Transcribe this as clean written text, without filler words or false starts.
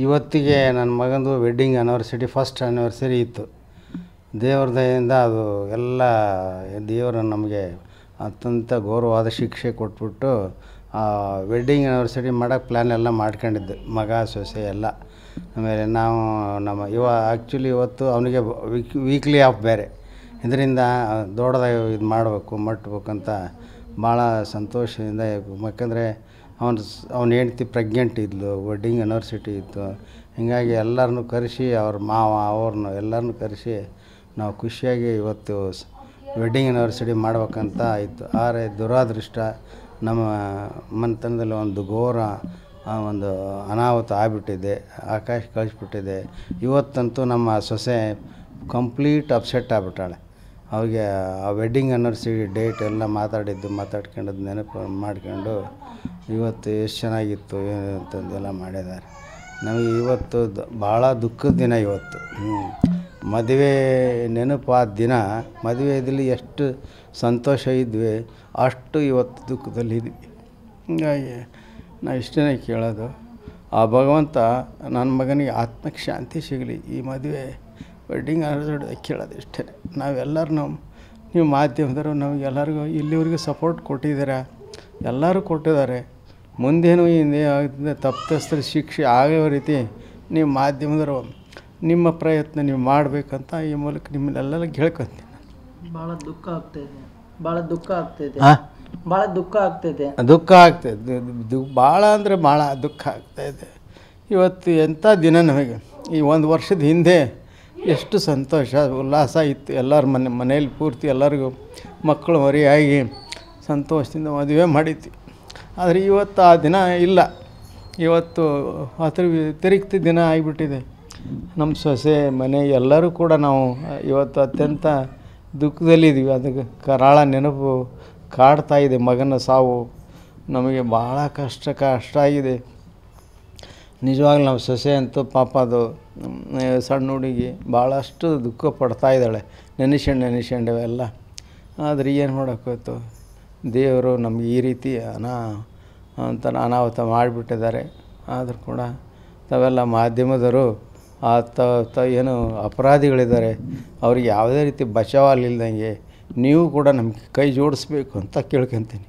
ಇವತ್ತಿಗೆ ನನ್ನ ಮಗಂದು ವೆಡ್ಡಿಂಗ್ ಆ್ಯನಿವರ್ಸರಿ ಫಸ್ಟ್ ಆ್ಯನಿವರ್ಸರಿ ಇತ್ತು. ದೇವ್ರ ದಯೆಯಿಂದ ಅದು ಎಲ್ಲ ದೇವರು ನಮಗೆ ಅತ್ಯಂತ ಗೌರವವಾದ ಶಿಕ್ಷೆ ಕೊಟ್ಬಿಟ್ಟು ವೆಡ್ಡಿಂಗ್ ಆ್ಯನಿವರ್ಸರಿ ಮಾಡೋಕ್ಕೆ ಪ್ಲ್ಯಾನ್ ಎಲ್ಲ ಮಾಡ್ಕೊಂಡಿದ್ದೆ, ಮಗ ಸೊಸೆ ಎಲ್ಲ. ಆಮೇಲೆ ನಾವು ಆ್ಯಕ್ಚುಲಿ ಇವತ್ತು ಅವನಿಗೆ ವೀಕ್ಲಿ ಆಫ್ ಬೇರೆ, ಇದರಿಂದ ದೊಡ್ಡದಾಗಿ ಇದು ಮಾಡಬೇಕು ಮಟ್ಟಬೇಕಂತ ಭಾಳ ಸಂತೋಷದಿಂದ. ಯಾಕಂದರೆ ಅವನ ಹೆಂಡ್ತಿ ಪ್ರೆಗ್ನೆಂಟ್ ಇದ್ಲು, ವೆಡ್ಡಿಂಗ್ ಆ್ಯನಿವರ್ಸರಿ ಇತ್ತು. ಹೀಗಾಗಿ ಎಲ್ಲರನ್ನೂ ಕರೆಸಿ ಅವ್ರ ಮಾವ ಅವ್ರನ್ನ ಎಲ್ಲರನ್ನೂ ಕರೆಸಿ ನಾವು ಖುಷಿಯಾಗಿ ಇವತ್ತು ವೆಡ್ಡಿಂಗ್ ಆ್ಯನಿವರ್ಸರಿ ಮಾಡ್ಬೇಕಂತ ಇತ್ತು. ಆದರೆ ದುರಾದೃಷ್ಟ ನಮ್ಮ ಮನೆತನದಲ್ಲಿ ಒಂದು ಘೋರ ಒಂದು ಅನಾಹುತ ಆಗಿಬಿಟ್ಟಿದೆ, ಆಕಾಶ ಕಳಿಸ್ಬಿಟ್ಟಿದೆ. ಇವತ್ತಂತೂ ನಮ್ಮ ಸೊಸೆ ಕಂಪ್ಲೀಟ್ ಅಪ್ಸೆಟ್ ಆಗಿಬಿಟ್ಟಾಳೆ. ಅವ್ರಿಗೆ ಆ ವೆಡ್ಡಿಂಗ್ ಆ್ಯನಿವರ್ಸರಿ ಡೇಟ್ ಎಲ್ಲ ಮಾತಾಡ್ಕೊಂಡದ್ದು ನೆನಪು ಮಾಡ್ಕೊಂಡು ಇವತ್ತು ಎಷ್ಟು ಚೆನ್ನಾಗಿತ್ತು ಏನು ಅಂತಂದೆಲ್ಲ ಮಾಡಿದ್ದಾರೆ. ನಮಗೆ ಇವತ್ತು ಭಾಳ ದುಃಖದ ದಿನ ಇವತ್ತು. ಮದುವೆ ನೆನಪಾದ ದಿನ, ಮದುವೆಯಲ್ಲಿ ಎಷ್ಟು ಸಂತೋಷ ಇದ್ವಿ ಅಷ್ಟು ಇವತ್ತು ದುಃಖದಲ್ಲಿದ್ವಿ. ಹೀಗಾಗಿ ನಾವು ಇಷ್ಟೇ ಕೇಳೋದು, ಆ ಭಗವಂತ ನನ್ನ ಮಗನಿಗೆ ಆತ್ಮಕ್ಕೆ ಶಾಂತಿ ಸಿಗಲಿ. ಈ ಮದುವೆ ವೆಡ್ಡಿಂಗ್ ಆ್ಯನಿವರ್ಸರಿ ಕೇಳೋದು ಇಷ್ಟೇ. ನಾವೆಲ್ಲರೂ ನೀವು ಮಾಧ್ಯಮದವರು ನಮಗೆಲ್ಲರಿಗೂ ಇಲ್ಲಿವರೆಗೂ ಸಪೋರ್ಟ್ ಕೊಟ್ಟಿದ್ದೀರಾ, ಎಲ್ಲರೂ ಕೊಟ್ಟಿದ್ದಾರೆ. ಮುಂದೇನು ಹಿಂದೆ ಆಗ್ತದೆ ತಪ್ಪಿತಸ್ಥರ ಶಿಕ್ಷೆ ಆಗೋ ರೀತಿ ನೀವು ಮಾಧ್ಯಮದವರು ನಿಮ್ಮ ಪ್ರಯತ್ನ ನೀವು ಮಾಡಬೇಕಂತ ಈ ಮೂಲಕ ನಿಮ್ಮನ್ನೆಲ್ಲ ಕೇಳ್ಕೊತೀನಿ. ಭಾಳ ದುಃಖ ಆಗ್ತಾಯಿದೆ, ಭಾಳ ದುಃಖ ಆಗ್ತಾಯಿದೆ, ಭಾಳ ದುಃಖ ಆಗ್ತಾಯಿದೆ, ದುಃಖ ಆಗ್ತಾಯಿದೆ. ಭಾಳ ಅಂದರೆ ಭಾಳ ದುಃಖ ಆಗ್ತಾಯಿದೆ. ಇವತ್ತು ಎಂಥ ದಿನ ನಮಗೆ. ಈ ಒಂದು ವರ್ಷದ ಹಿಂದೆ ಎಷ್ಟು ಸಂತೋಷ ಉಲ್ಲಾಸ ಇತ್ತು. ಎಲ್ಲರ ಮನೇಲಿ ಪೂರ್ತಿ ಎಲ್ಲರಿಗೂ ಮಕ್ಕಳು ಹೊರೆಯಾಗಿ ಸಂತೋಷದಿಂದ ಮದುವೆ ಮಾಡಿದ್ವಿ. ಆದರೆ ಇವತ್ತು ಆ ದಿನ ಇಲ್ಲ. ಇವತ್ತು ಅದರ ವ್ಯತಿರಿಕ್ತ ದಿನ ಆಗಿಬಿಟ್ಟಿದೆ. ನಮ್ಮ ಸೊಸೆ ಮನೆ ಎಲ್ಲರೂ ಕೂಡ ನಾವು ಇವತ್ತು ಅತ್ಯಂತ ದುಃಖದಲ್ಲಿದ್ದೀವಿ. ಅದಕ್ಕೆ ಕರಾಳ ನೆನಪು ಕಾಡ್ತಾಯಿದೆ. ಮಗನ ಸಾವು ನಮಗೆ ಭಾಳ ಕಷ್ಟ ಆಗಿದೆ. ನಿಜವಾಗ್ಲೂ ನಮ್ಮ ಸೊಸೆ ಅಂತೂ ಪಾಪ ಅದು ಸಣ್ಣ ಹುಡುಗಿ ಭಾಳಷ್ಟು ದುಃಖ ಪಡ್ತಾಯಿದ್ದಾಳೆ, ನೆನೆಸ್ಕೊಂಡೆವೆಲ್ಲ. ಆದರೆ ಏನು ಮಾಡೋಕ್ಕೋಯ್ತು, ದೇವರು ನಮಗೆ ಈ ರೀತಿ ಅನಾಹುತ ಮಾಡಿಬಿಟ್ಟಿದ್ದಾರೆ. ಆದರೂ ಕೂಡ ತಾವೆಲ್ಲ ಮಾಧ್ಯಮದವರು ಏನು ಅಪರಾಧಿಗಳಿದ್ದಾರೆ ಅವ್ರಿಗೆ ಯಾವುದೇ ರೀತಿ ಬಚಾವಲ್ಲಿಲ್ದಂಗೆ ನೀವು ಕೂಡ ನಮಗೆ ಕೈ ಜೋಡಿಸ್ಬೇಕು ಅಂತ ಕೇಳ್ಕೊತೀನಿ.